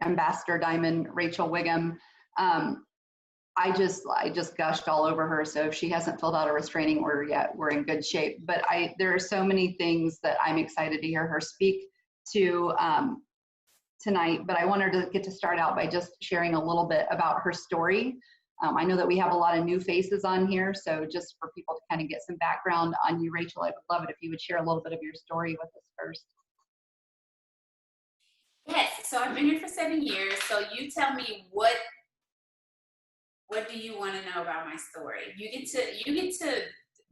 Ambassador Diamond, Rachel Whigham. I just gushed all over her. So if she hasn't filled out a restraining order yet, we're in good shape. But there are so many things that I'm excited to hear her speak to tonight. But I want her to get to start out by just sharing a little bit about her story. I know that we have a lot of new faces on here. So just for people to kind of get some background on you, Rachel, I would love it if you would share a little bit of your story with us first. Yes, so I've been here for 7 years. So you tell me what do you want to know about my story? You get to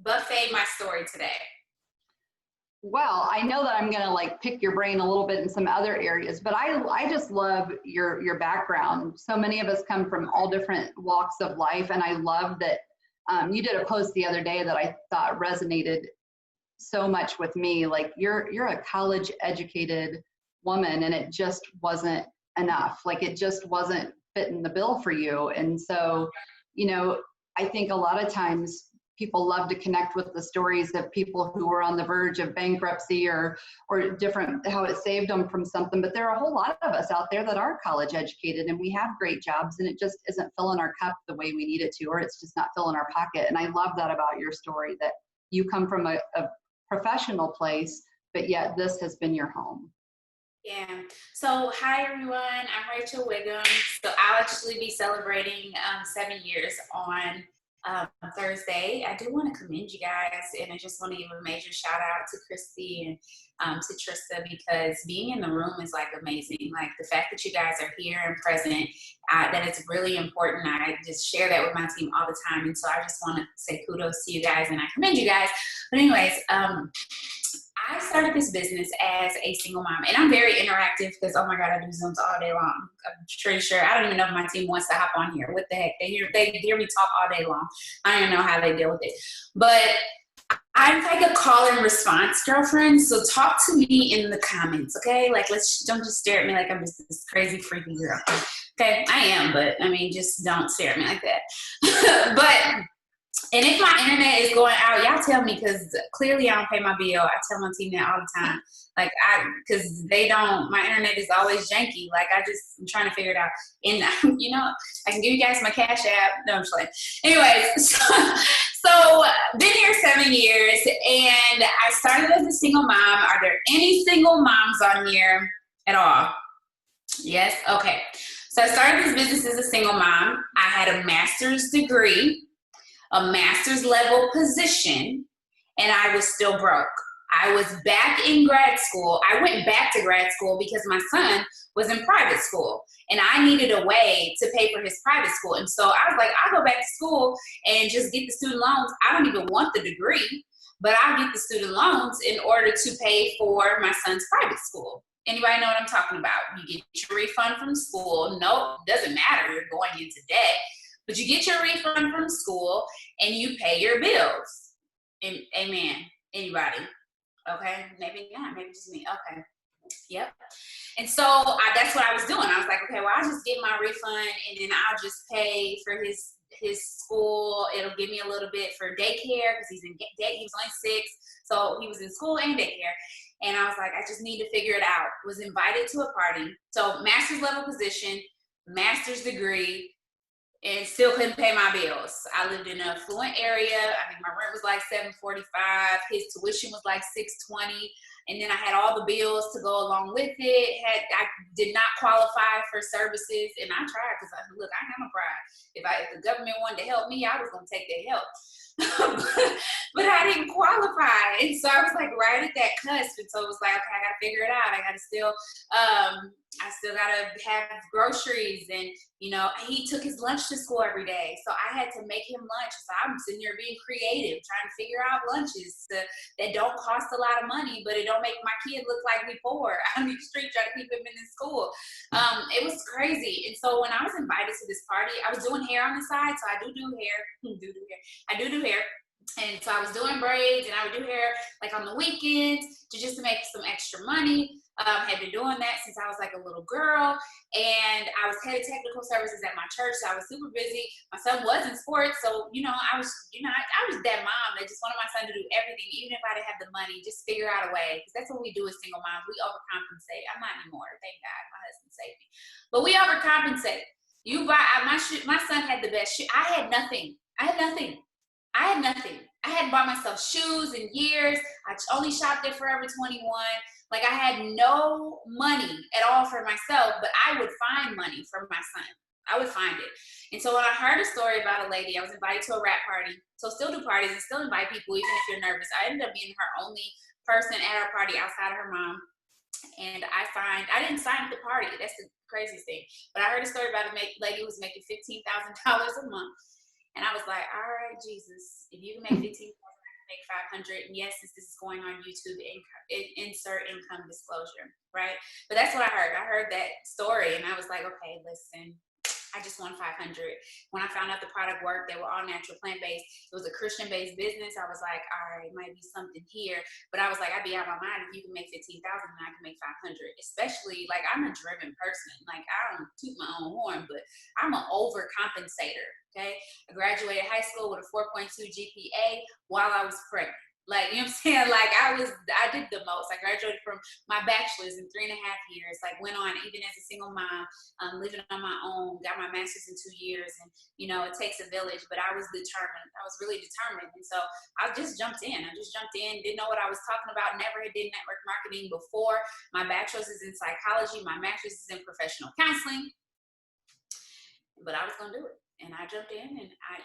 buffet my story today. Well, I know that I'm going to like pick your brain a little bit in some other areas, but I just love your background. So many of us come from all different walks of life, and I love that you did a post the other day that I thought resonated so much with me. Like you're a college educated woman, and it just wasn't enough. Like it just wasn't fitting the bill for you. And so, you know, I think a lot of times people love to connect with the stories of people who were on the verge of bankruptcy or different, how it saved them from something. But there are a whole lot of us out there that are college educated and we have great jobs, and it just isn't filling our cup the way we need it to, or it's just not filling our pocket. And I love that about your story, that you come from a professional place, but yet this has been your home. Yeah. So hi everyone, I'm Rachel Whigham. So I'll actually be celebrating 7 years on Thursday. I do want to commend you guys, and I just want to give a major shout out to Christy and to Trista, because being in the room is like amazing. Like the fact that you guys are here and present, that is really important. I just share that with my team all the time, and so I just want to say kudos to you guys and I commend you guys. But anyways, I started this business as a single mom, and I'm very interactive because, oh my God, I do Zooms all day long. I'm pretty sure, I don't even know if my team wants to hop on here. What the heck? They hear me talk all day long. I don't even know how they deal with it. But I'm like a call and response girlfriend, so talk to me in the comments, okay? Like, don't just stare at me like I'm just this crazy freaky girl. Okay, I am, but I mean, just don't stare at me like that. But and if my internet is going out, y'all tell me, because clearly I don't pay my bill. I tell my team that all the time. Like, because my internet is always janky. Like, I'm trying to figure it out. And, you know, I can give you guys my Cash App. No, I'm just like, anyways, so been here 7 years, and I started as a single mom. Are there any single moms on here at all? Yes? Okay. So I started this business as a single mom. I had a master's degree, a master's level position, and I was still broke. I was back in grad school. I went back to grad school because my son was in private school and I needed a way to pay for his private school. And so I was like, I'll go back to school and just get the student loans. I don't even want the degree, but I'll get the student loans in order to pay for my son's private school. Anybody know what I'm talking about? You get your refund from school. No, doesn't matter. You're going into debt. But you get your refund from school and you pay your bills. And, amen. Anybody? Okay. Maybe not. Maybe just me. Okay. Yep. And so that's what I was doing. I was like, okay, well, I'll just get my refund and then I'll just pay for his school. It'll give me a little bit for daycare because he's in day. He was only 6. So he was in school and daycare. And I was like, I just need to figure it out. Was invited to a party. So master's level position, master's degree, and still couldn't pay my bills. I lived in an affluent area. I mean, my rent was like $745. His tuition was like $620. And then I had all the bills to go along with it. I did not qualify for services, and I tried because look, I have no pride. If the government wanted to help me, I was going to take their help. but I didn't qualify, and so I was like right at that cusp, and so it was like, okay, I gotta figure it out. I still gotta have groceries, and you know, he took his lunch to school every day, so I had to make him lunch. So I'm sitting there being creative, trying to figure out lunches that don't cost a lot of money, but it don't make my kid look like we poor. I'm in the street trying to keep him in the school. It was crazy. And so when I was invited to this party, I was doing hair on the side, so I do hair. I do hair. And so I was doing braids and I would do hair like on the weekends just to make some extra money. Had been doing that since I was like a little girl, and I was head of technical services at my church, so I was super busy. My son was in sports, so I was that mom that just wanted my son to do everything, even if I didn't have the money, just figure out a way, because that's what we do as single moms. We overcompensate. I'm not anymore, thank God, my husband saved me, but we overcompensate. You buy my son had the best shoe. I had nothing. I hadn't bought myself shoes in years. I only shopped at Forever 21. Like, I had no money at all for myself, but I would find money for my son. I would find it. And so when I heard a story about a lady, I was invited to a rap party. So still do parties and still invite people, even if you're nervous. I ended up being her only person at our party outside of her mom. And I didn't sign up the party. That's the craziest thing. But I heard a story about a lady who was making $15,000 a month. And I was like, all right, Jesus, if you can make 15,000, I can make 500. And yes, since this is going on YouTube, insert income disclosure, right? But that's what I heard. I heard that story, and I was like, okay, listen, I just won 500. When I found out the product worked, they were all natural, plant-based. It was a Christian-based business. I was like, all right, might be something here. But I was like, I'd be out of my mind if you can make 15,000 and I can make 500. Especially, like, I'm a driven person. Like, I don't toot my own horn, but I'm an overcompensator. Okay, I graduated high school with a 4.2 GPA while I was pregnant. Like, you know what I'm saying? Like, I did the most. I graduated from my bachelor's in 3.5 years. Like, went on, even as a single mom, living on my own, got my master's in 2 years. And, it takes a village, but I was determined. I was really determined. And so I just jumped in. Didn't know what I was talking about. Never had did network marketing before. My bachelor's is in psychology. My master's is in professional counseling. But I was going to do it. And I jumped in, and I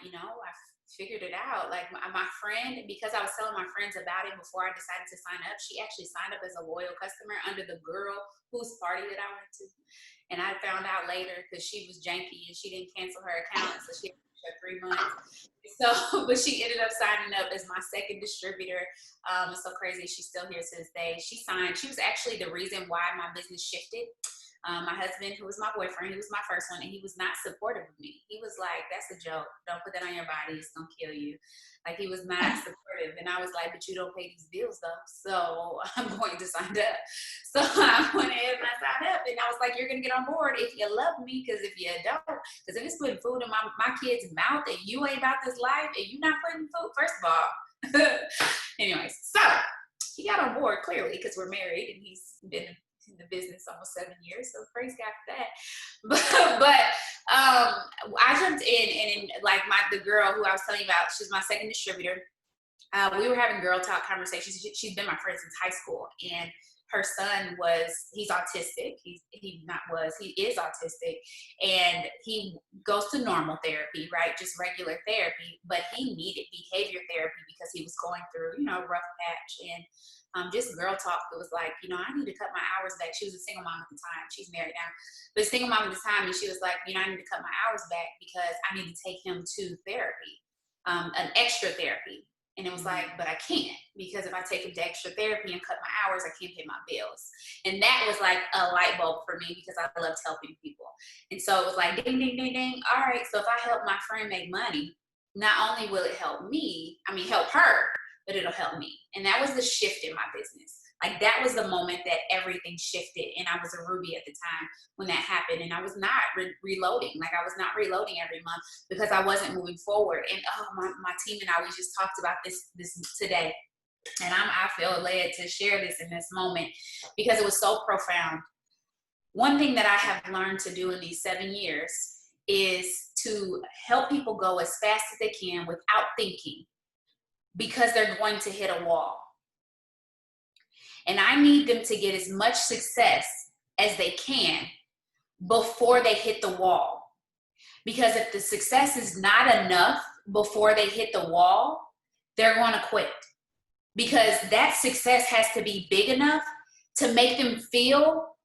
figured it out. Like, my friend, because I was telling my friends about it before I decided to sign up, she actually signed up as a loyal customer under the girl whose party that I went to. And I found out later because she was janky and she didn't cancel her account, so she had 3 months. So, but she ended up signing up as my second distributor. It's so crazy. She's still here to this day. She was actually the reason why my business shifted. My husband, who was my boyfriend, he was my first one, and he was not supportive of me. He was like, that's a joke. Don't put that on your body. It's going to kill you. Like, he was not supportive. And I was like, but you don't pay these bills, though. So I'm going to sign up. So I went ahead and I signed up. And I was like, you're going to get on board if you love me, because if you don't, because if it's putting food in my kid's mouth and you ain't about this life and you're not putting food, first of all. Anyways, so he got on board, clearly, because we're married and he's been in the business almost 7 years, so praise God for that. But I jumped in, and like the girl who I was telling you about, she's my second distributor. We were having girl talk conversations. She's been my friend since high school, and her son he's autistic. He is autistic, and he goes to normal therapy, right? Just regular therapy, but he needed behavior therapy because he was going through, a rough patch. And just girl talk that was like, I need to cut my hours back. She was a single mom at the time. She's married now, but a single mom at the time. And she was like, I need to cut my hours back because I need to take him to therapy, an extra therapy. And it was like, but I can't, because if I take him to extra therapy and cut my hours, I can't pay my bills. And that was like a light bulb for me, because I loved helping people. And so it was like, ding, ding, ding, ding. All right, so if I help my friend make money, not only will it help her, but it'll help me. And that was the shift in my business. Like, that was the moment that everything shifted. And I was a Ruby at the time when that happened. And I was not reloading. Like, I was not reloading every month because I wasn't moving forward. And my team and I, we just talked about this today. And I feel led to share this in this moment because it was so profound. One thing that I have learned to do in these 7 years is to help people go as fast as they can without thinking, because they're going to hit a wall. And I need them to get as much success as they can before they hit the wall. Because if the success is not enough before they hit the wall, they're going to quit. Because that success has to be big enough to make them feel,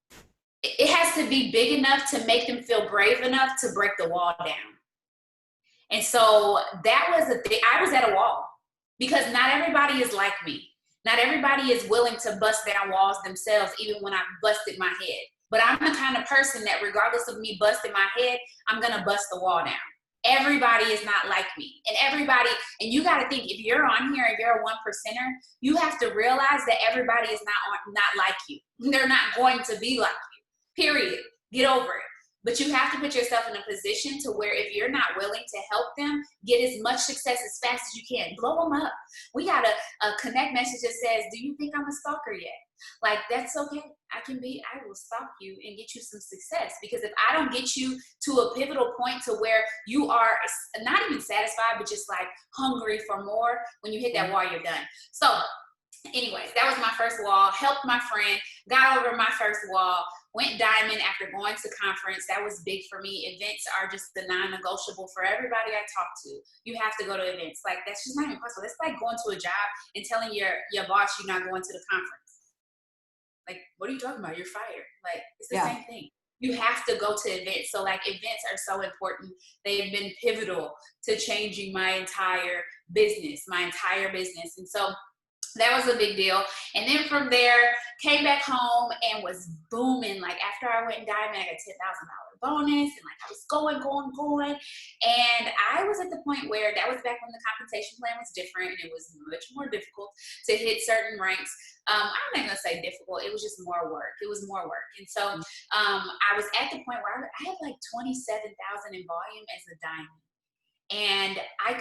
it has to be big enough to make them feel brave enough to break the wall down. And so that was the thing. I was at a wall. Because not everybody is like me. Not everybody is willing to bust down walls themselves, even when I busted my head. But I'm the kind of person that regardless of me busting my head, I'm going to bust the wall down. everybody is not like me. And you got to think, if you're on here and you're a 1%er, you have to realize that everybody is not like you. They're not going to be like you, period. Get over it. But you have to put yourself in a position to where if you're not willing to help them get as much success as fast as you can, blow them up. We got a connect message that says, do you think I'm a stalker yet? Like, that's okay. I will stalk you and get you some success. Because if I don't get you to a pivotal point to where you are not even satisfied, but just like hungry for more, when you hit that wall, you're done. So anyways, that was my first wall. Helped my friend, got over my first wall, went diamond after going to conference. That was big for me. Events are just the non-negotiable for everybody I talk to. You have to go to events. Like, that's just not even possible. It's like going to a job and telling your boss you're not going to the conference. Like, what are you talking about? You're fired. Like, it's the same thing. You have to go to events. So like, events are so important. They've been pivotal to changing my entire business. And so that was a big deal. And then from there, came back home and was booming. Like, after I went diamond, I got $10,000 bonus, and like I was going. And I was at the point where that was back when the compensation plan was different, and it was much more difficult to hit certain ranks. I'm not gonna say difficult. It was just more work. And so I was at the point where I had like 27,000 in volume as a diamond. And I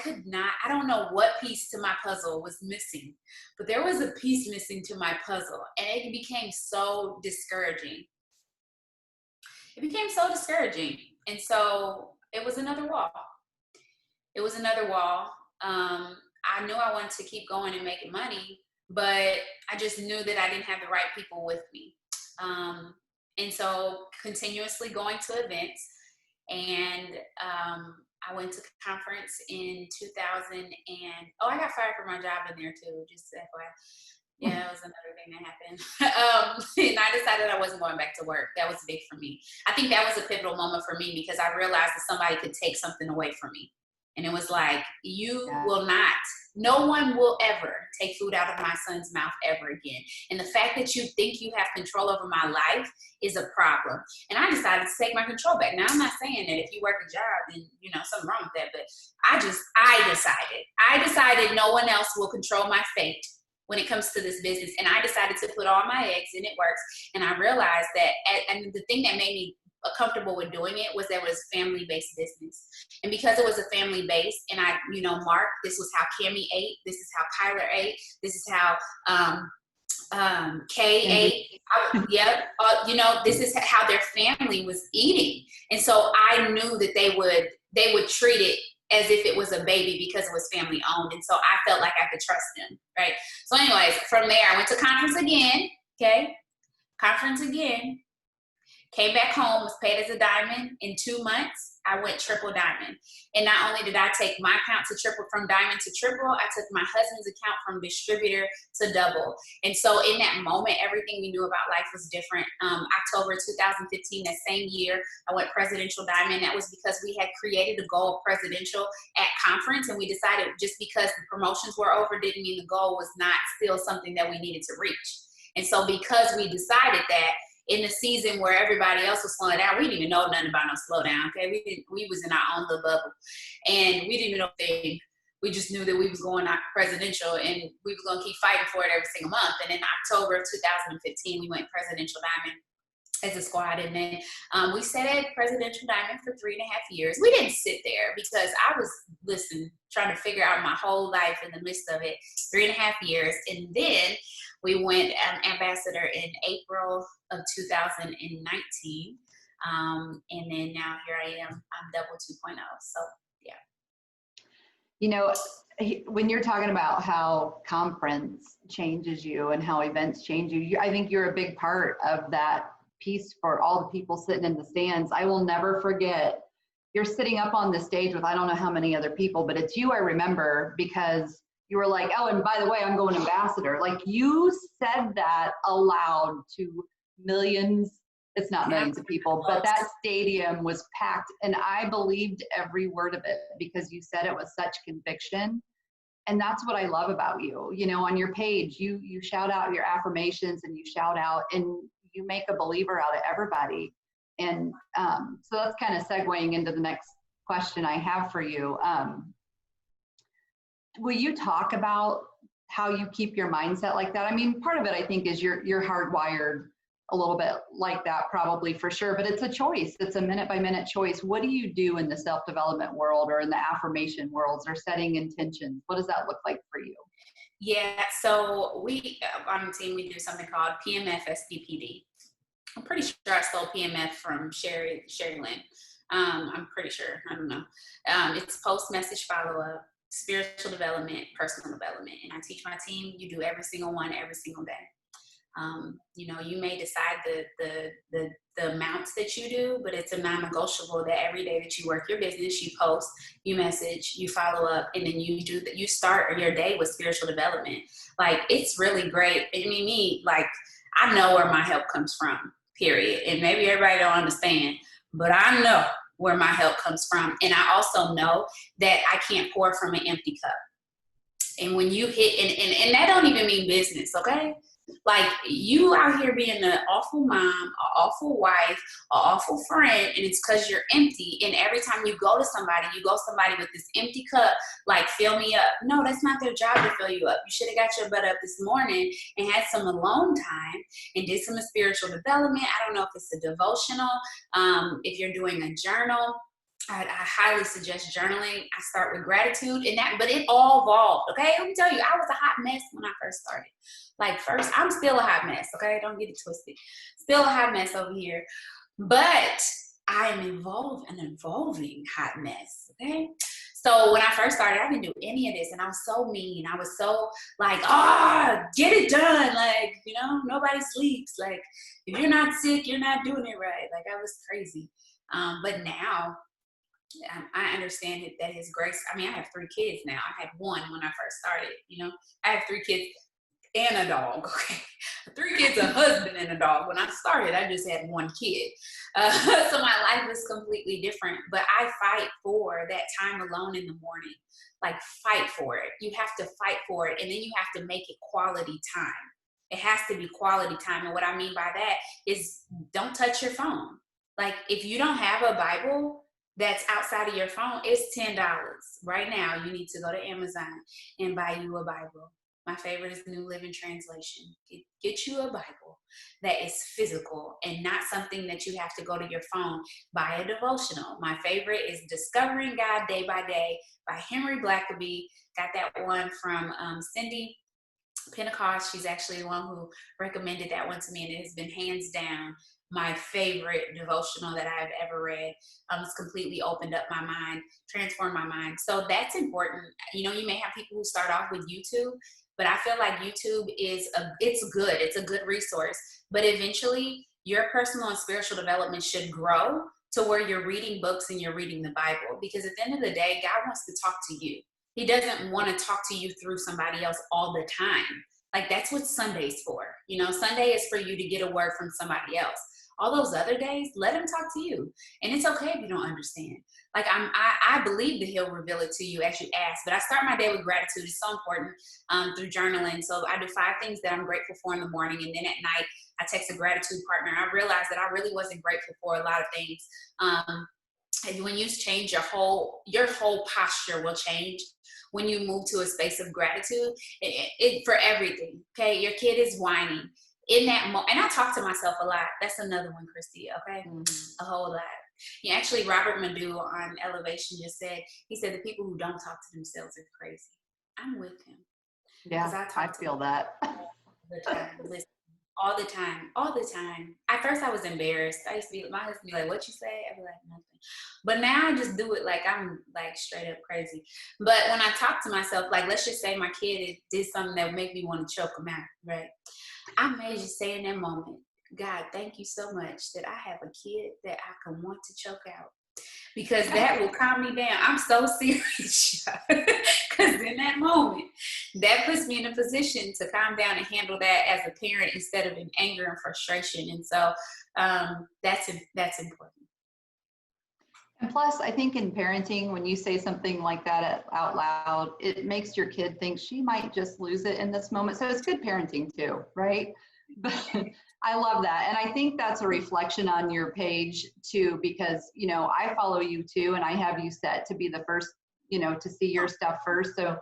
don't know what piece to my puzzle was missing, but there was a piece missing to my puzzle, and it became so discouraging. And so it was another wall. I knew I wanted to keep going and making money, but I just knew that I didn't have the right people with me. And so continuously going to events, and I went to conference in 2000, and I got fired from my job in there too, just FYI. Yeah, that was another thing that happened. And I decided I wasn't going back to work. That was big for me. I think that was a pivotal moment for me, because I realized that somebody could take something away from me. And it was like, no one will ever take food out of my son's mouth ever again. And the fact that you think you have control over my life is a problem. And I decided to take my control back. Now, I'm not saying that if you work a job, then, something wrong with that. But I decided no one else will control my fate when it comes to this business. And I decided to put all my eggs, and it works. And I realized that, and the thing that made me comfortable with doing it was that it was family-based business. And because it was a family-based, and I, Mark, this was how Cammie ate, this is how Kyler ate, this is how Kay ate, this is how their family was eating. And so I knew that they would treat it as if it was a baby, because it was family owned. And so I felt like I could trust them, right? So anyways, from there, I went to conference again, came back home, was paid as a diamond. In 2 months, I went triple diamond. And not only did I take my account to triple, from diamond to triple, I took my husband's account from distributor to double. And so in that moment, everything we knew about life was different. October 2015, that same year, I went presidential diamond. That was because we had created a goal of presidential at conference, and we decided just because the promotions were over didn't mean the goal was not still something that we needed to reach. And so because we decided that, in the season where everybody else was slowing down, we didn't even know nothing about no slowdown. Okay, we was in our own little bubble, and we didn't even know anything. We just knew that we was going out presidential, and we was gonna keep fighting for it every single month. And in October of 2015, we went presidential diamond as a squad, and then we sat at presidential diamond for 3.5 years. We didn't sit there because I was trying to figure out my whole life in the midst of it. 3.5 years, and then we went ambassador in April of 2019. And then now here I am, I'm double 2.0. So yeah. When you're talking about how conference changes you and how events change you, I think you're a big part of that piece for all the people sitting in the stands. I will never forget, you're sitting up on the stage with I don't know how many other people, but it's you I remember, because you were like, oh, and by the way, I'm going ambassador. Like, you said that aloud to millions, it's not millions of people, but that stadium was packed, and I believed every word of it because you said it with such conviction. And that's what I love about you. On your page, you shout out your affirmations, and you shout out, and you make a believer out of everybody. And so that's kind of segueing into the next question I have for you. Will you talk about how you keep your mindset like that? I mean, part of it, I think, is you're hardwired a little bit like that, probably, for sure, but it's a choice. It's a minute by minute choice. What do you do in the self-development world or in the affirmation worlds or setting intentions? What does that look like for you? Yeah, so we on the team, we do something called PMF SDPD. I'm pretty sure I stole PMF from Sherry Lynn. I'm pretty sure. I don't know. It's post message follow up, spiritual development, personal development, and I teach my team. You do every single one every single day. You may decide the amounts that you do, but it's a non-negotiable that every day that you work your business, you post, you message, you follow up, and then you start your day with spiritual development. Like, it's really great. I mean, I know where my help comes from, period. And maybe everybody don't understand, but I know where my help comes from. And I also know that I can't pour from an empty cup. And when you hit, and that don't even mean business, okay? Like, you out here being an awful mom, an awful wife, an awful friend, and it's because you're empty. And every time you go somebody with this empty cup, like, fill me up. No, that's not their job to fill you up. You should have got your butt up this morning and had some alone time and did some spiritual development. I don't know if it's a devotional, if you're doing a journal. I highly suggest journaling. I start with gratitude but it all evolved. Okay. Let me tell you, I was a hot mess when I first started. Like, first, I'm still a hot mess. Okay. Don't get it twisted. Still a hot mess over here, but I am an evolving hot mess. Okay. So when I first started, I didn't do any of this, and I was so mean. I was so like, get it done. Like, nobody sleeps. Like, if you're not sick, you're not doing it right. Like, I was crazy. But now, I understand that His grace. I mean, I have 3 kids now. I had 1 when I first started. I have 3 kids and a dog. Okay, 3 kids, a husband, and a dog. When I started, I just had 1 kid. So my life is completely different. But I fight for that time alone in the morning. Like, fight for it. You have to fight for it, and then you have to make it quality time. It has to be quality time. And what I mean by that is, don't touch your phone. Like, if you don't have a Bible that's outside of your phone, it's $10. Right now, you need to go to Amazon and buy you a Bible. My favorite is the New Living Translation. Get you a Bible that is physical and not something that you have to go to your phone. Buy a devotional. My favorite is Discovering God Day by Day by Henry Blackaby. Got that one from Cindy Pentecost. She's actually the one who recommended that one to me, and it has been hands down my favorite devotional that I've ever read. It's completely opened up my mind, transformed my mind. So that's important. You may have people who start off with YouTube, but I feel like YouTube it's good. It's a good resource, but eventually your personal and spiritual development should grow to where you're reading books and you're reading the Bible, because at the end of the day, God wants to talk to you. He doesn't want to talk to you through somebody else all the time. Like, that's what Sunday's for. Sunday is for you to get a word from somebody else. All those other days, let him talk to you. And it's okay if you don't understand. Like, I believe that he'll reveal it to you as you ask. But I start my day with gratitude. It's so important through journaling. So I do 5 things that I'm grateful for in the morning. And then at night, I text a gratitude partner. I realized that I really wasn't grateful for a lot of things. And when you change your whole posture will change when you move to a space of gratitude for everything. Okay, your kid is whining in that moment, and I talk to myself a lot. That's another one, Christy. Okay, a whole lot. Yeah, actually, Robert Madu on Elevation just said, he said, the people who don't talk to themselves are crazy. I'm with him. Yeah, I feel that. The time. Listen, all the time. At first, I was embarrassed. My husband would be like, "What you say?" I'd be like, "Nothing." But now I just do it like I'm like straight up crazy. But when I talk to myself, like, let's just say my kid did something that would make me want to choke him out, right? I may just say in that moment, God, thank you so much that I have a kid that I can want to choke out, because that will calm me down. I'm so serious, because in that moment, that puts me in a position to calm down and handle that as a parent instead of in anger and frustration. And so that's important. And plus, I think in parenting, when you say something like that out loud, it makes your kid think she might just lose it in this moment. So it's good parenting too, right? But I love that. And I think that's a reflection on your page too, because, you know, I follow you too, and I have you set to be the first, you know, to see your stuff first. So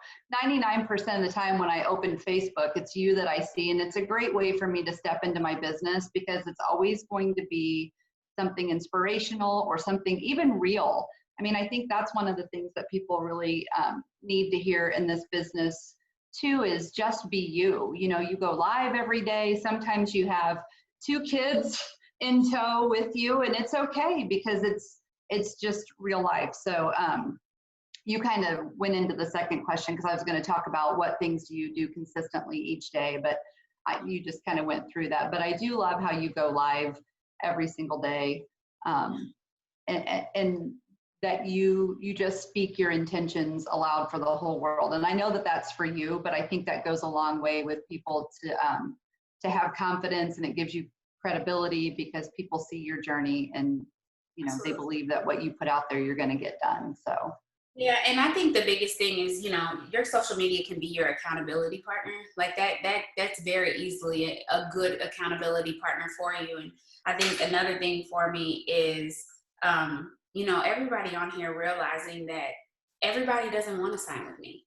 99% of the time when I open Facebook, it's you that I see. And it's a great way for me to step into my business because it's always going to be something inspirational or something even real. I mean, I think that's one of the things that people really need to hear in this business too, is just be you. You know, you go live every day. Sometimes you have 2 kids in tow with you, and it's okay because it's just real life. So you kind of went into the second question because I was going to talk about what things do you do consistently each day, but you just kind of went through that. But I do love how you go live every single day, and that you just speak your intentions aloud for the whole world. And I know that that's for you, but I think that goes a long way with people to have confidence, and it gives you credibility because people see your journey and, you know, they believe that what you put out there, you're going to get done. So. Yeah, and I think the biggest thing is, you know, your social media can be your accountability partner. Like that's very easily a good accountability partner for you. And I think another thing for me is, you know, everybody on here realizing that everybody doesn't want to sign with me.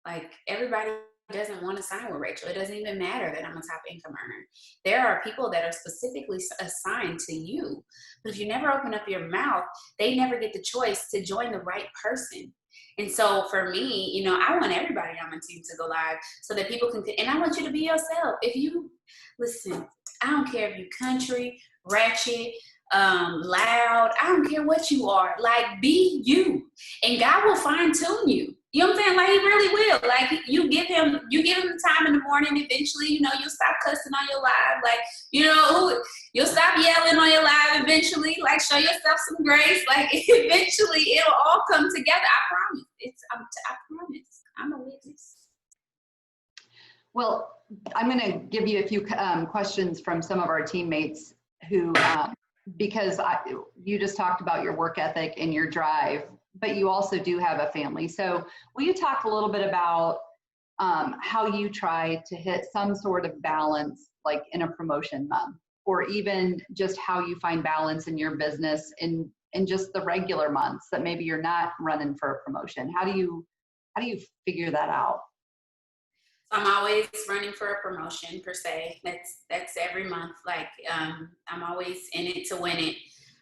Like everybody doesn't want to sign with Rachel. It doesn't even matter that I'm a top income earner. There are people that are specifically assigned to you. But if you never open up your mouth, they never get the choice to join the right person. And so for me, you know, I want everybody on my team to go live so that people can, and I want you to be yourself. If you, listen, I don't care if you country, ratchet, loud, I don't care what you are, like be you, and God will fine tune you. You know what I'm saying? Like he really will. Like you give him the time in the morning. Eventually, you know, you'll stop cussing on your live. Like, you know, you'll stop yelling on your live. Eventually, like show yourself some grace. Like eventually, it'll all come together. I promise. I promise. I'm a witness. Well, I'm going to give you a few questions from some of our teammates who, because you just talked about your work ethic and your drive, but you also do have a family. So will you talk a little bit about how you try to hit some sort of balance, like in a promotion month, or even just how you find balance in your business in just the regular months that maybe you're not running for a promotion? How do you figure that out? I'm always running for a promotion per se. That's every month. Like I'm always in it to win it.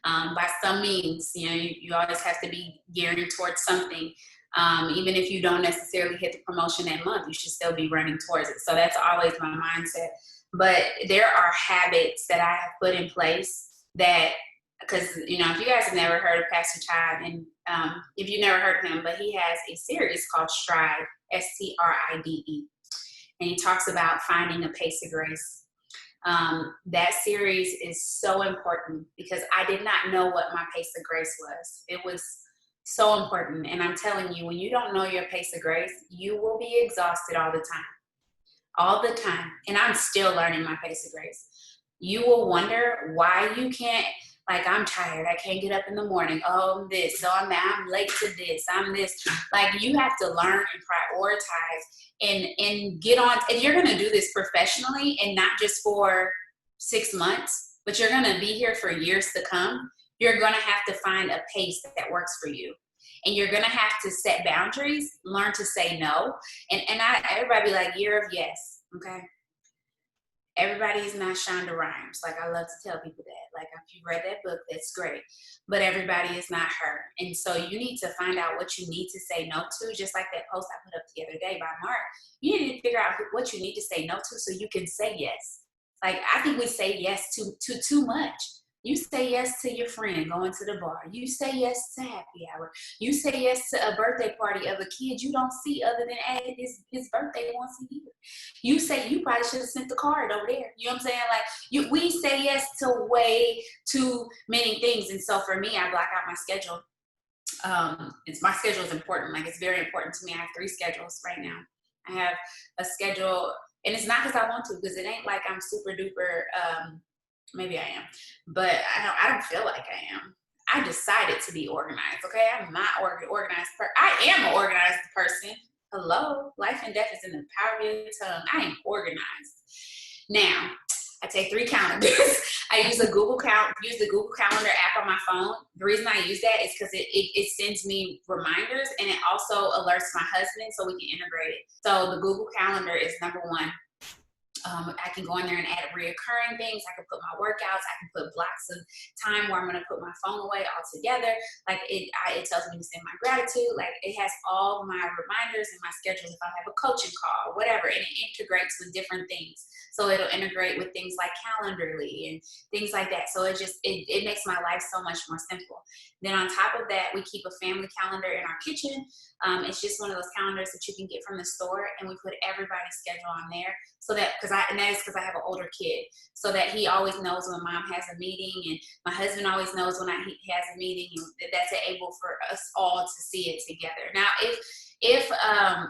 By some means, you know, you always have to be gearing towards something. Even if you don't necessarily hit the promotion that month, you should still be running towards it. So that's always my mindset. But there are habits that I have put in place that, because, you know, if you guys have never heard of Pastor Todd, and if you've never heard of him, but he has a series called Stride, STRIDE. And he talks about finding a pace of grace. That series is so important because I did not know what my pace of grace was. It was so important. And I'm telling you, when you don't know your pace of grace, you will be exhausted all the time. All the time. And I'm still learning my pace of grace. You will wonder why you can't, like, I'm tired. I can't get up in the morning. Oh, I'm this. So I'm that. I'm late to this. I'm this. Like, you have to learn and prioritize and get on. If you're going to do this professionally and not just for 6 months, but you're going to be here for years to come, you're going to have to find a pace that works for you. And you're going to have to set boundaries, learn to say no. And everybody be like, year of yes, okay? Everybody is not Shonda Rhimes. Like, I love to tell people that. Like, if you read that book, that's great. But everybody is not her. And so you need to find out what you need to say no to, just like that post I put up the other day by Mark. You need to figure out what you need to say no to so you can say yes. Like, I think we say yes to too much. You say yes to your friend going to the bar. You say yes to happy hour. You say yes to a birthday party of a kid you don't see other than at his birthday once a year. You say you probably should have sent the card over there. You know what I'm saying? Like, we say yes to way too many things. And so for me, I block out my schedule. My schedule is important. Like, it's very important to me. I have 3 schedules right now. I have a schedule, and it's not because I want to, because it ain't like I'm super duper. Maybe I am, but I don't feel like I am. I decided to be organized. Okay, I'm not organized. I am an organized person. Hello, life and death is in the power of your tongue. I am organized. Now, I take 3 calendars. I use the Google Calendar app on my phone. The reason I use that is because it sends me reminders, and it also alerts my husband so we can integrate it. So the Google Calendar is number one. I can go in there and add reoccurring things. I can put my workouts. I can put blocks of time where I'm going to put my phone away altogether. Like it tells me to send my gratitude. Like it has all my reminders and my schedules if I have a coaching call, whatever, and it integrates with different things. So it'll integrate with things like Calendarly and things like that. So it makes my life so much more simple. Then on top of that, we keep a family calendar in our kitchen. It's just one of those calendars that you can get from the store, and we put everybody's schedule on there so that that is because I have an older kid, so that he always knows when mom has a meeting, and my husband always knows when he has a meeting, and that's able for us all to see it together. Now, if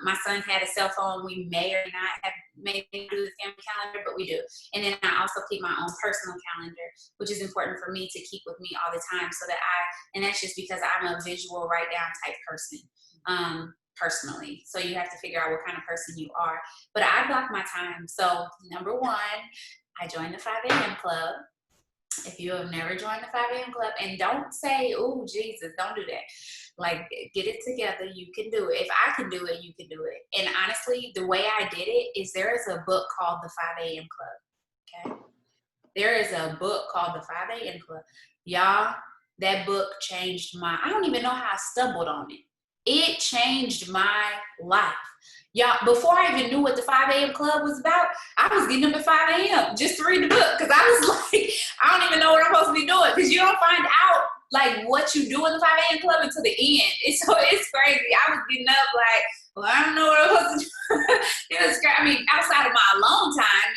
my son had a cell phone, we may or not have maybe do the family calendar, but we do. And then I also keep my own personal calendar, which is important for me to keep with me all the time, so that and that's just because I'm a visual write down type person. Personally. So you have to figure out what kind of person you are. But I block my time. So number one, I joined the 5 a.m. club. If you have never joined the 5 a.m. club, and don't say, oh, Jesus, don't do that. Like, get it together. You can do it. If I can do it, you can do it. And honestly, the way I did it is there is a book called the 5 a.m. club. Okay. There is a book called the 5 a.m. club. Y'all, that book changed I don't even know how I stumbled on it. It changed my life. Y'all, before I even knew what the 5 a.m. club was about, I was getting up at 5 a.m. just to read the book, because I was like, I don't even know what I'm supposed to be doing, because you don't find out like what you do in the 5 a.m. club until the end. So it's crazy. I was getting up like, well, I don't know what I'm supposed to do. It was crazy. I mean, outside of my alone time,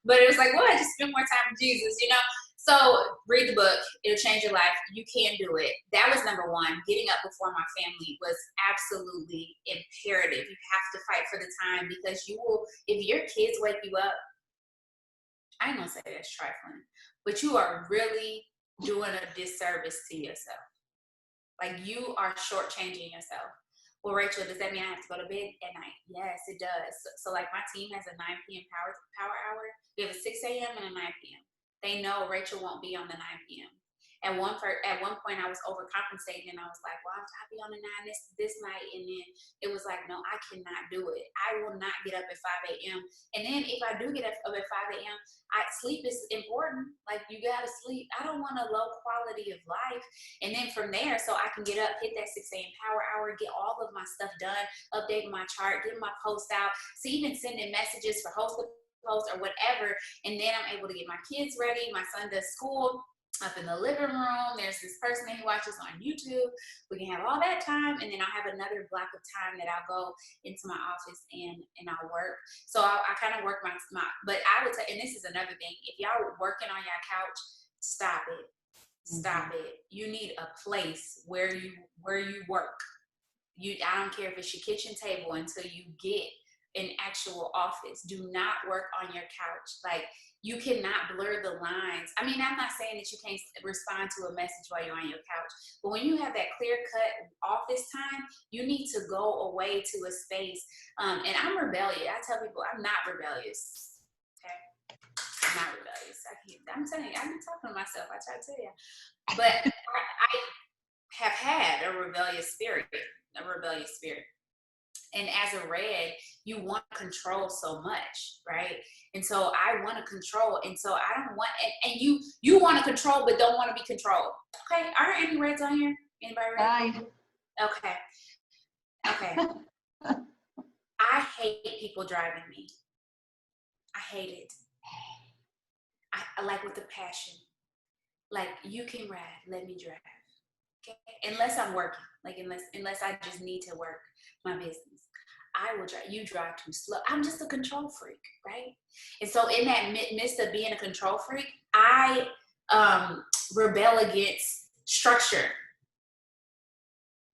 but it was like, well, I just spend more time with Jesus, So read the book. It'll change your life. You can do it. That was number one. Getting up before my family was absolutely imperative. You have to fight for the time, because you will, if your kids wake you up, I ain't gonna say that's trifling, but you are really doing a disservice to yourself. Like, you are shortchanging yourself. Well, Rachel, does that mean I have to go to bed at night? Yes, it does. So like my team has a 9 p.m. power hour. We have a 6 a.m. and a 9 p.m. They know Rachel won't be on the 9 p.m. At one point, I was overcompensating, and I was like, well, I'll be on the 9 this night. And then it was like, no, I cannot do it. I will not get up at 5 a.m. And then if I do get up at 5 a.m., sleep is important. Like, you got to sleep. I don't want a low quality of life. And then from there, so I can get up, hit that 6 a.m. power hour, get all of my stuff done, update my chart, get my post out, see, even sending messages for host or whatever. And then I'm able to get my kids ready. My son does school up in the living room. There's this person that he watches on YouTube. We can have all that time, and then I'll have another block of time that I'll go into my office and I'll work. So I kind of work my but I would say, and this is another thing, if y'all are working on your couch, stop it. Stop it. You need a place where you work. I don't care if it's your kitchen table until you get an actual office. Do not work on your couch. Like, you cannot blur the lines. I mean, I'm not saying that you can't respond to a message while you're on your couch, but when you have that clear-cut office time, you need to go away to a space. And I'm rebellious. I tell people I'm not rebellious. Okay, I'm not rebellious. I'm telling you, I'm not talking to myself. I try to tell you, but I have had a rebellious spirit. And as a red, you want to control so much, right? And so I want to control. And so I don't want, and you want to control, but don't want to be controlled. Okay. Are there any reds on here? Anybody red? Okay. I hate people driving me. I hate it. I like with a passion. Like, you can ride, let me drive. Okay. Unless I'm working, like unless I just need to work my business. I will drive. You drive too slow. I'm just a control freak, right? And so in that midst of being a control freak, I rebel against structure.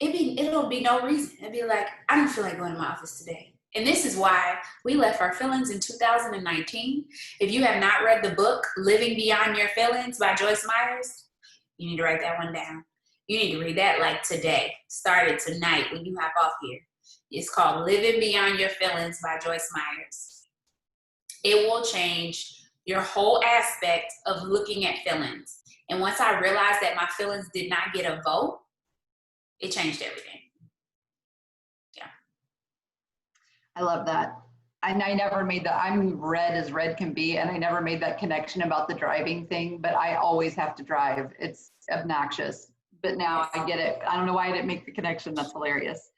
It'll be no reason. It'll be like, I don't feel like going to my office today. And this is why we left our feelings in 2019. If you have not read the book, Living Beyond Your Feelings by Joyce Myers, you need to write that one down. You need to read that like today. Start it tonight when you hop off here. It's called Living Beyond Your Feelings by Joyce Myers. It will change your whole aspect of looking at feelings. And once I realized that my feelings did not get a vote, it changed everything. Yeah. I love that. And I never made that. I'm red as red can be, and I never made that connection about the driving thing, but I always have to drive. It's obnoxious. But now I get it. I don't know why I didn't make the connection. That's hilarious.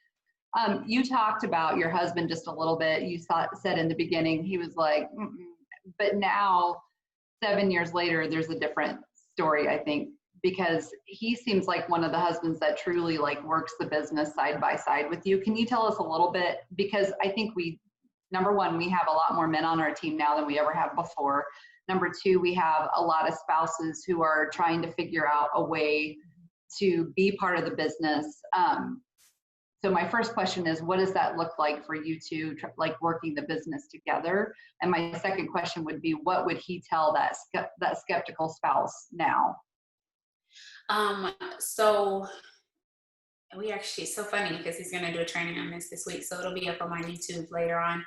You talked about your husband just a little bit. You said in the beginning, he was like, mm-mm. But now 7 years later, there's a different story, I think, because he seems like one of the husbands that truly like works the business side by side with you. Can you tell us a little bit? Because I think number one, we have a lot more men on our team now than we ever have before. Number two, we have a lot of spouses who are trying to figure out a way to be part of the business. So my first question is, what does that look like for you two, like working the business together? And my second question would be, what would he tell that skeptical spouse now? So we actually, it's so funny because he's going to do a training on this week. So it'll be up on my YouTube later on.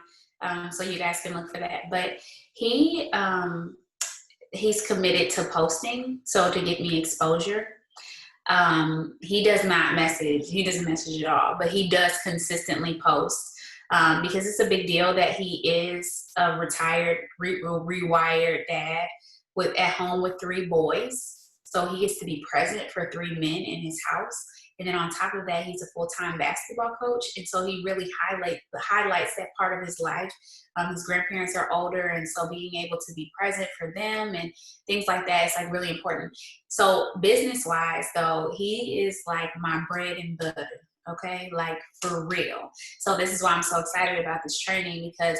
So you guys can look for that. But he's committed to posting. So to get me exposure. He doesn't message at all, but he does consistently post, because it's a big deal that he is a retired, rewired dad at home with 3 boys. So he gets to be present for 3 men in his house. And then on top of that, he's a full-time basketball coach. And so he really highlights that part of his life. His grandparents are older, and so being able to be present for them and things like that is like really important. So business-wise, though, he is like my bread and butter, okay? Like for real. So this is why I'm so excited about this training, because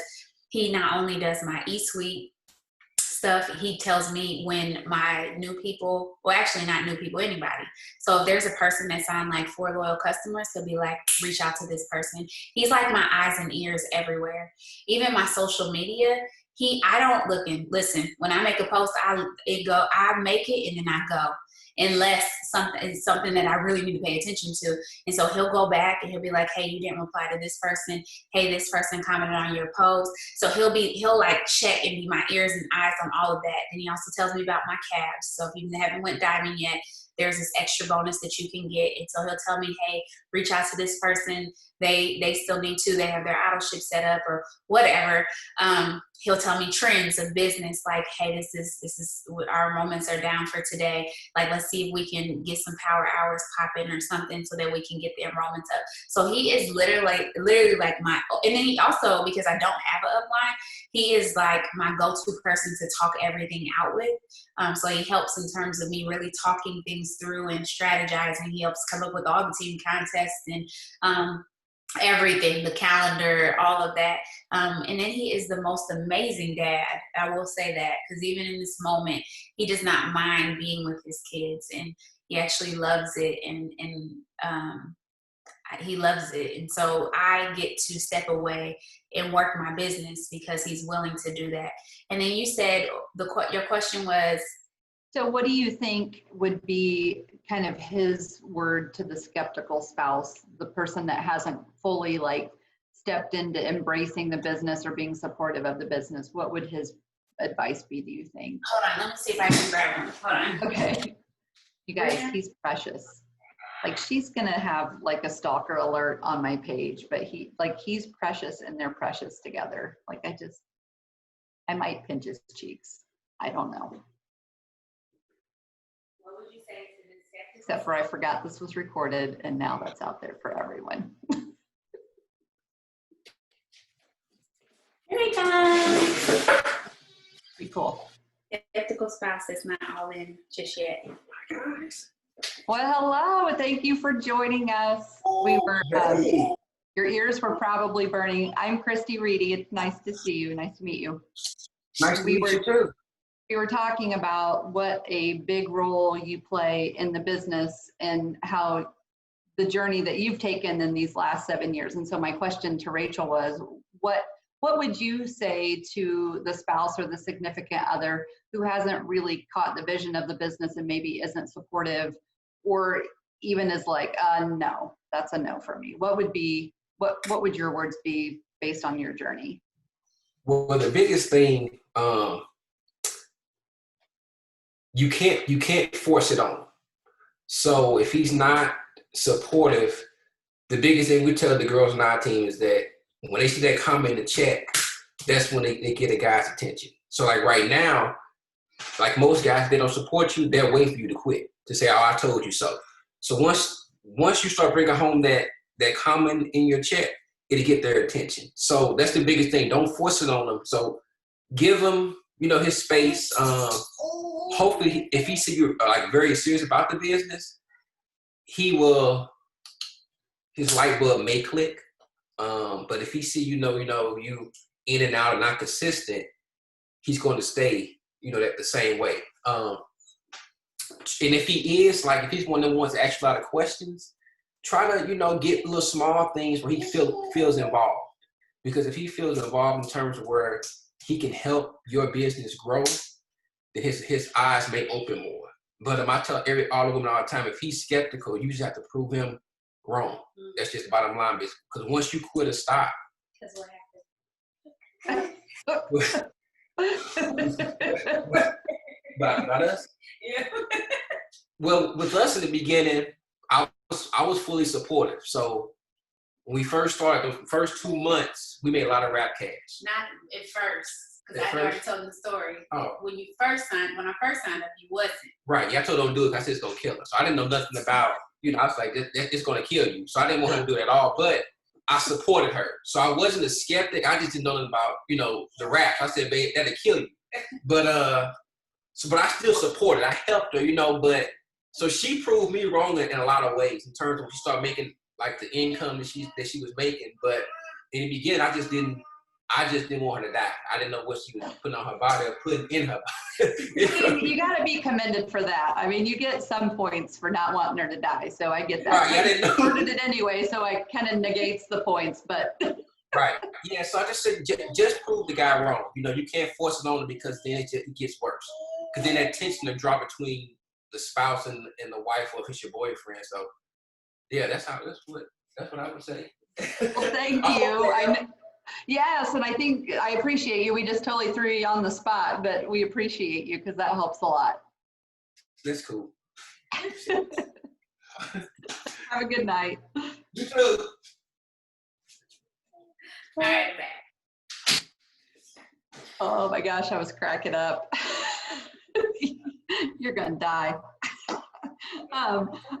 he not only does my eSuite stuff, he tells me when my new people, well, actually not new people, anybody. So if there's a person that's on like 4 loyal customers, he'll be like, reach out to this person. He's like my eyes and ears everywhere. Even my social media, I don't look and listen. When I make a post, I make it and then I go. Unless something that I really need to pay attention to. And so he'll go back and he'll be like, hey, you didn't reply to this person. Hey, this person commented on your post. So he'll like check and be my ears and eyes on all of that. And he also tells me about my cabs. So if you haven't went diving yet, there's this extra bonus that you can get. And so he'll tell me, hey, reach out to this person. They still need to. They have their auto ship set up or whatever. He'll tell me trends of business, like, hey, this is what our moments are down for today. Like, let's see if we can get some power hours popping or something so that we can get the enrollments up. So he is literally like my, and then he also, because I don't have an upline, he is like my go-to person to talk everything out with. So he helps in terms of me really talking things through and strategizing. He helps come up with all the team contests and everything, the calendar, all of that. And then he is the most amazing dad. I will say that, because even in this moment, he does not mind being with his kids, and he actually loves it. And he loves it. And so I get to step away and work my business because he's willing to do that. And then you said your question was, so what do you think would be kind of his word to the skeptical spouse, the person that hasn't fully like stepped into embracing the business or being supportive of the business? What would his advice be, do you think? Hold on, let me see if I can grab one. Hold on. Okay. You guys, he's precious. Like, she's gonna have like a stalker alert on my page, but he's precious and they're precious together. Like, I might pinch his cheeks. I don't know. What would you say to the skeptic? Except for I forgot this was recorded and now that's out there for everyone. Here he comes. Pretty cool. Skeptical spouse is not all in just yet. Well, hello. Thank you for joining us. Your ears were probably burning. I'm Christy Reedy. It's nice to see you. Nice to meet you. Nice to meet you too. We were talking about what a big role you play in the business and how the journey that you've taken in these last 7 years. And so my question to Rachel was, what would you say to the spouse or the significant other who hasn't really caught the vision of the business and maybe isn't supportive, or even is like, no, that's a no for me? What would your words be based on your journey? Well, the biggest thing you can't force it on him. So if he's not supportive, the biggest thing we tell the girls on our team is that when they see that comment in the chat, that's when they get a guy's attention. So like right now, like most guys, they don't support you, they're waiting for you to quit, to say, oh, I told you so. So once you start bringing home that comment in your chat, it'll get their attention. So that's the biggest thing. Don't force it on them. So give him, his space. Hopefully, if he see you like very serious about the business, his light bulb may click. But if he see you in and out and not consistent, he's going to stay that the same way. And if he is if he's one of the ones that ask you a lot of questions, try to get little small things where he feels involved. Because if he feels involved in terms of where he can help your business grow, then his eyes may open more. But I tell all of them all the time, if he's skeptical, you just have to prove him wrong. That's just the bottom line. Because once you quit or stop. Because what happened? About us? Yeah. Well, with us in the beginning, I was fully supportive. So when we first started, the first 2 months, we made a lot of rap cash. Not at first, because I already told the story. Oh. When I first signed up, you wasn't. Right. Yeah, I told him don't do it because I said it's going to kill her. So I didn't know nothing about, I was like, it's going to kill you. So I didn't want her to do it at all. But I supported her. So I wasn't a skeptic. I just didn't know nothing about, the rap. I said, babe, that'll kill you. But I still supported. I helped her, but so she proved me wrong in a lot of ways in terms of when she started making like the income that she was making. But in the beginning, I just didn't want her to die. I didn't know what she was putting on her body or putting in her body. You got to be commended for that. I mean, you get some points for not wanting her to die, so I get that. Right, I didn't know. Supported it anyway, so I kind of negates the points, but. Right. Yeah, so I just said, just prove the guy wrong. You can't force it on him because then it gets worse. Because then that tension will drop between the spouse and the wife, or if it's your boyfriend. So, yeah, that's what I would say. Well, thank you. Yes, and I think I appreciate you. We just totally threw you on the spot, but we appreciate you because that helps a lot. That's cool. Have a good night. You too. All right, back. Oh my gosh, I was cracking up. You're gonna die.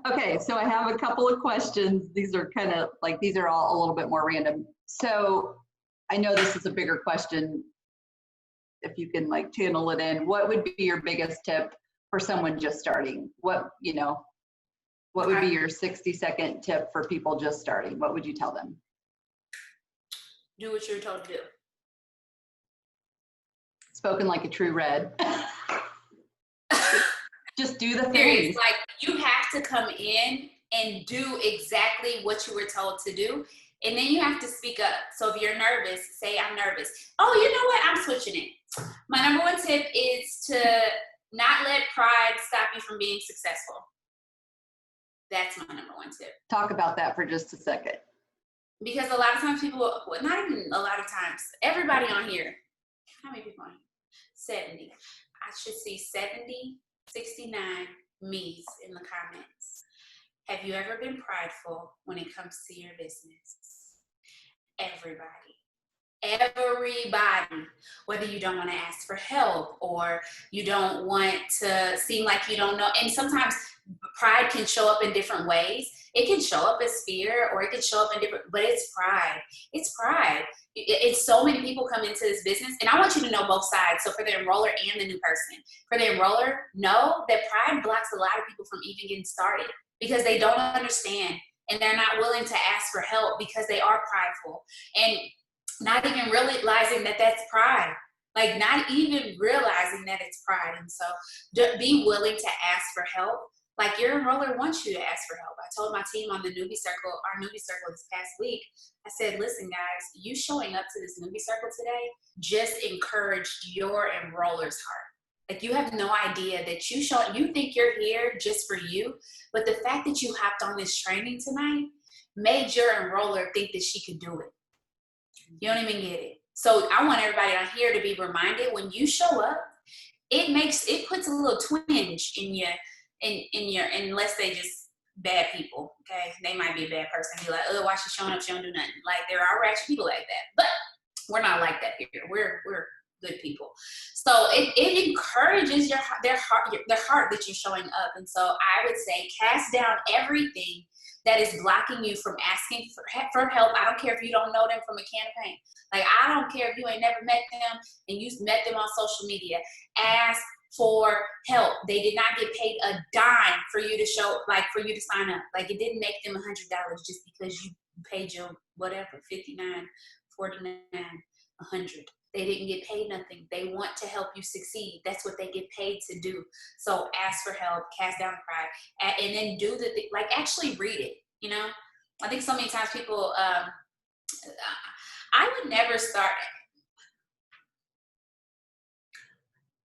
Okay, so I have a couple of questions. These are these are all a little bit more random. So I know this is a bigger question. If you can channel it in, what would be your biggest tip for someone just starting? What would be your 60-second tip for people just starting? What would you tell them? Do what you're told to do. Spoken like a true red. Just do the thing. Serious, you have to come in and do exactly what you were told to do, and then you have to speak up. So if you're nervous, say, I'm nervous. Oh, you know what? I'm switching it. My number one tip is to not let pride stop you from being successful. That's my number one tip. Talk about that for just a second. Because a lot of times not even a lot of times, everybody on here, how many people on here? 70. I should see 70, 69 me's in the comments. Have you ever been prideful when it comes to your business? Everybody. Whether you don't want to ask for help or you don't want to seem like you don't know. And sometimes pride can show up in different ways. It can show up as fear, or it can show up in different, but it's pride. It's pride. It's so many people come into this business, and I want you to know both sides. So for the enroller and the new person, for the enroller, know that pride blocks a lot of people from even getting started because they don't understand and they're not willing to ask for help because they are prideful and not even realizing that that's pride. Not even realizing that it's pride. And so be willing to ask for help. Your enroller wants you to ask for help. I told my team on the newbie circle, our newbie circle this past week, I said, listen, guys, you showing up to this newbie circle today just encouraged your enroller's heart. You have no idea that you think you're here just for you, but the fact that you hopped on this training tonight made your enroller think that she could do it. You don't even get it. So I want everybody on here to be reminded when you show up, it puts a little twinge in your, unless they just bad people, okay? They might be a bad person, be like, oh, why she showing up, she don't do nothing. Like, there are ratchet people like that, but we're not like that here. We're good people. So it encourages their heart that you're showing up. And so I would say cast down everything that is blocking you from asking for help. I don't care if you don't know them from a can of paint. Like, I don't care if you ain't never met them and you met them on social media. Ask for help. They did not get paid a dime for you to for you to sign up. Like, it didn't make them $100 just because you paid your whatever, $59, $49, $100. They didn't get paid nothing. They want to help you succeed. That's what they get paid to do. So ask for help, cast down pride, and then do the thing, like actually read it. You know, I think so many times people, I would never start.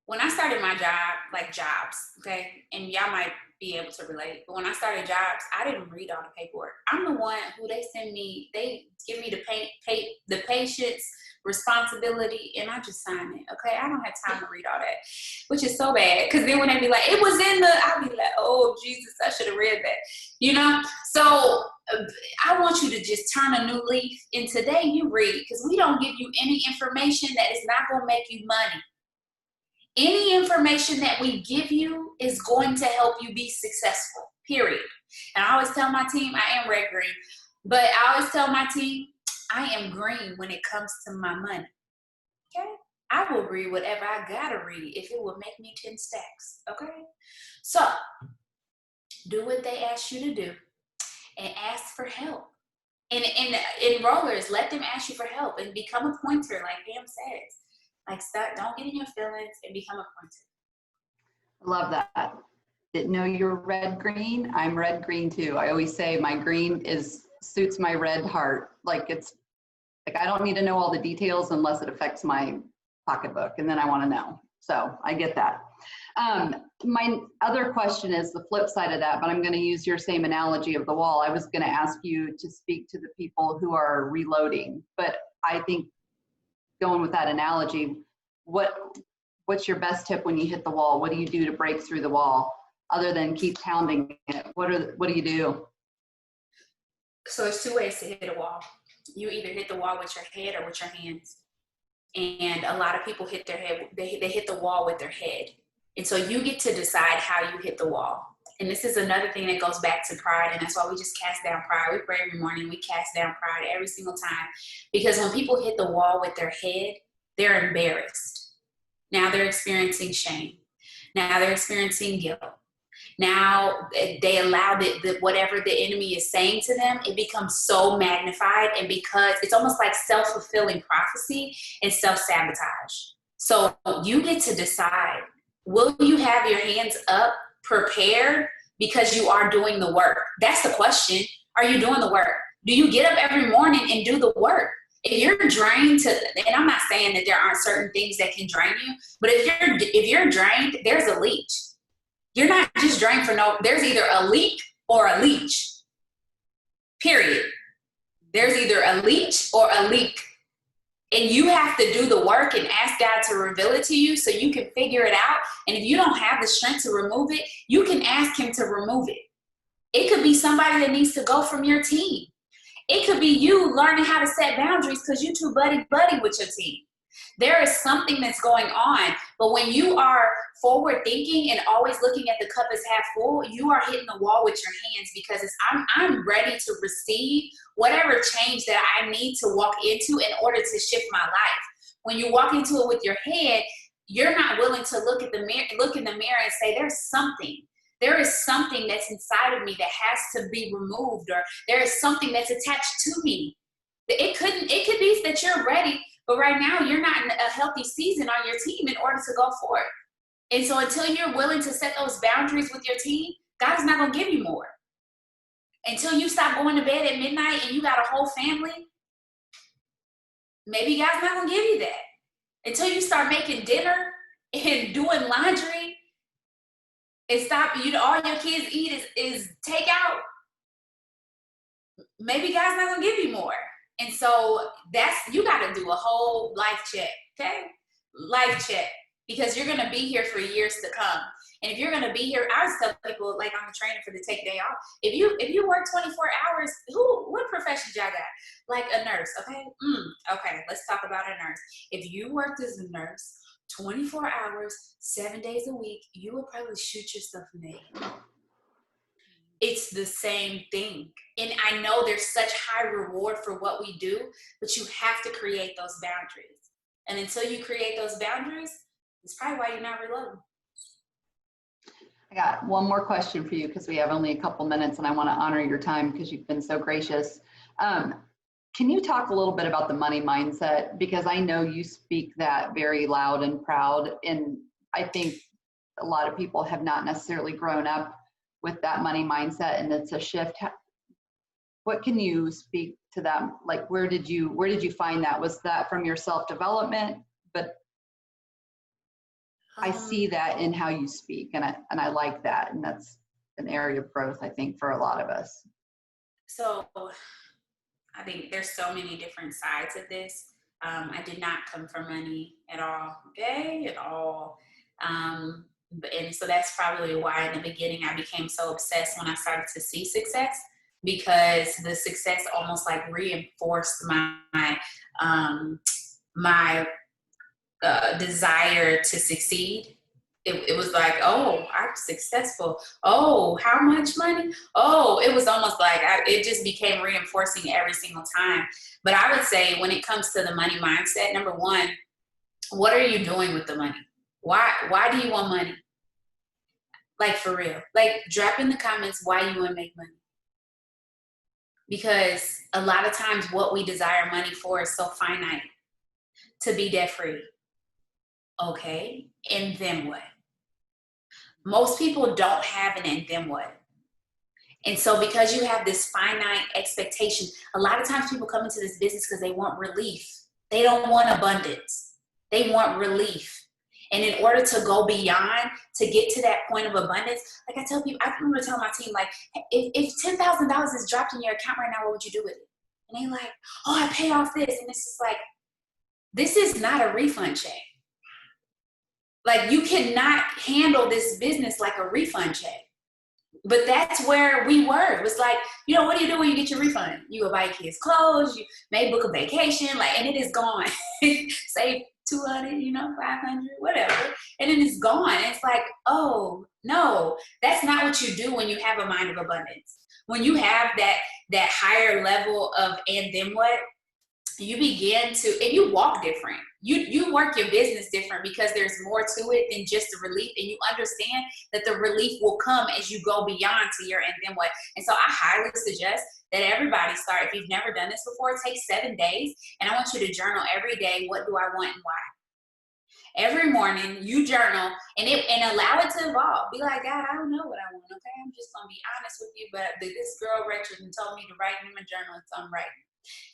When I started my job, like jobs, okay, and y'all might be able to relate, but when I started jobs, I didn't read all the paperwork. I'm the one who they give me the patient's responsibility, and I just sign it, okay? I don't have time to read all that, which is so bad, because then when they be like, it was in the, I'll be like, oh, Jesus, I should have read that, you know? So I want you to just turn a new leaf, and today you read, because we don't give you any information that is not going to make you money. Any information that we give you is going to help you be successful, period. And I always tell my team, I am red green, but I always tell my team, I am green when it comes to my money, okay? I will read whatever I gotta read if it will make me 10 stacks, okay? So, do what they ask you to do and ask for help. And enrollers, let them ask you for help and become a pointer, like Pam says. Like, don't get in your feelings and become a pointer. Love that. Didn't know you're red green. I'm red green too. I always say my green suits my red heart. Like, it's like, I don't need to know all the details unless it affects my pocketbook, and then I want to know. So I get that. My other question is the flip side of that, but I'm going to use your same analogy of the wall. I was going to ask you to speak to the people who are reloading, but I think going with that analogy, what's your best tip when you hit the wall? What do you do to break through the wall other than keep pounding it? What do you do? So there's two ways to hit a wall. You either hit the wall with your head or with your hands. And a lot of people hit their head, they hit the wall with their head. And so you get to decide how you hit the wall. And this is another thing that goes back to pride, and that's why we just cast down pride. We pray every morning, we cast down pride every single time. Because when people hit the wall with their head, they're embarrassed. Now they're experiencing shame. Now they're experiencing guilt. Now they allow whatever the enemy is saying to them, it becomes so magnified, and because it's almost like self-fulfilling prophecy and self-sabotage. So you get to decide, will you have your hands up, prepared, because you are doing the work? That's the question. Are you doing the work? Do you get up every morning and do the work? If you're drained and I'm not saying that there aren't certain things that can drain you, but if you're drained, there's a leech. You're not just drained there's either a leak or a leech. Period. There's either a leech or a leak. And you have to do the work and ask God to reveal it to you so you can figure it out. And if you don't have the strength to remove it, you can ask him to remove it. It could be somebody that needs to go from your team. It could be you learning how to set boundaries because you too buddy with your team. There is something that's going on, but when you are forward thinking and always looking at the cup as half full, you are hitting the wall with your hands because I'm ready to receive whatever change that I need to walk into in order to shift my life. When you walk into it with your head, you're not willing to look in the mirror and say, there is something that's inside of me that has to be removed, or there is something that's attached to me. It could be that you're ready, but right now you're not in a healthy season on your team in order to go forward. And so until you're willing to set those boundaries with your team, God is not going to give you more. Until you stop going to bed at midnight and you got a whole family, maybe God's not going to give you that. Until you start making dinner and doing laundry and stop, all your kids eat is takeout, maybe God's not going to give you more. And so you got to do a whole life check, okay? Life check. because you're going to be here for years to come. And if you're going to be here, I always tell people, like I'm a trainer for the take day off. If you work 24 hours, what profession y'all got? Like a nurse, okay? Okay, let's talk about a nurse. If you worked as a nurse 24 hours, 7 days a week, you would probably shoot yourself in the head. It's the same thing. And I know there's such high reward for what we do, but you have to create those boundaries. And until you create those boundaries, it's probably why you're not reloading. I got one more question for you because we have only a couple minutes and I want to honor your time because you've been so gracious. Can you talk a little bit about the money mindset? Because I know you speak that very loud and proud. And I think a lot of people have not necessarily grown up with that money mindset, and it's a shift. What can you speak to that? Like, where did you find that? Was that from your self-development? But I see that in how you speak, and I like that, and that's an area of growth, I think, for a lot of us. So I think there's so many different sides of this. I did not come from money at all, okay, at all. And so that's probably why in the beginning I became so obsessed when I started to see success, because the success almost like reinforced my desire to succeed. It was like, oh, I'm successful. Oh, how much money? Oh, it was almost like it just became reinforcing every single time. But I would say when it comes to the money mindset, number one, what are you doing with the money? Why do you want money? Like, for real. Like, drop in the comments why you want to make money. Because a lot of times what we desire money for is so finite. To be debt free. Okay, and then what? Most people don't have an and then what? And so because you have this finite expectation, a lot of times people come into this business because they want relief. They don't want abundance. They want relief. And in order to go beyond, to get to that point of abundance, like I tell people, I remember telling my team, like, if $10,000 is dropped in your account right now, what would you do with it? And they like, oh, I pay off this. And it's just like, this is not a refund check. Like, you cannot handle this business like a refund check. But that's where we were. It was like, what do you do when you get your refund? You go buy kids clothes, you may book a vacation, like, and it is gone. Save 200, 500, whatever. And then it's gone. It's like, oh, no, that's not what you do when you have a mind of abundance. When you have that higher level of, and then what? You begin to, and you walk different. You work your business different because there's more to it than just the relief. And you understand that the relief will come as you go beyond to your and then what. And so I highly suggest that everybody start, if you've never done this before, take 7 days. And I want you to journal every day. What do I want and why? Every morning you journal and allow it to evolve. Be like, God, I don't know what I want. Okay. I'm just going to be honest with you. But this girl Rachel told me to write in my journal. So I'm writing.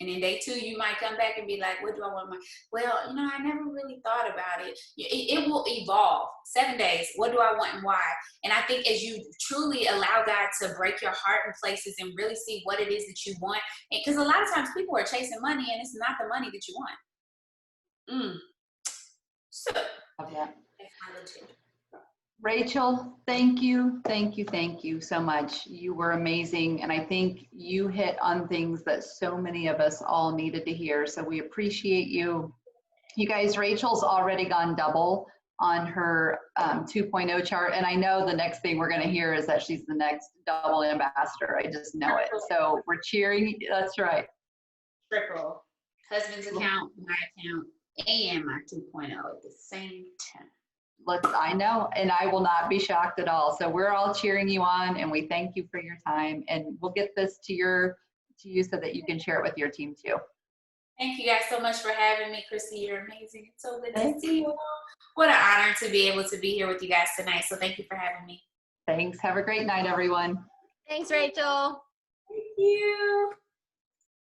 And in day 2, you might come back and be like, what do I want? Well, I never really thought about it. It will evolve. 7 days. What do I want and why? And I think as you truly allow God to break your heart in places and really see what it is that you want. Because a lot of times people are chasing money and it's not the money that you want. So Okay. that's my legit. Rachel, thank you so much. You were amazing. And I think you hit on things that so many of us all needed to hear. So we appreciate you. You guys, Rachel's already gone double on her 2.0 chart. And I know the next thing we're going to hear is that she's the next double ambassador. I just know it. So we're cheering. That's right. Triple. Husband's account, my account, and my 2.0 at the same time. I know, and I will not be shocked at all. So we're all cheering you on, and we thank you for your time. And we'll get this to you so that you can share it with your team too. Thank you guys so much for having me, Chrissy. You're amazing. It's so good to see you all. What an honor to be able to be here with you guys tonight. So thank you for having me. Thanks. Have a great night, everyone. Thanks, Rachel. Thank you.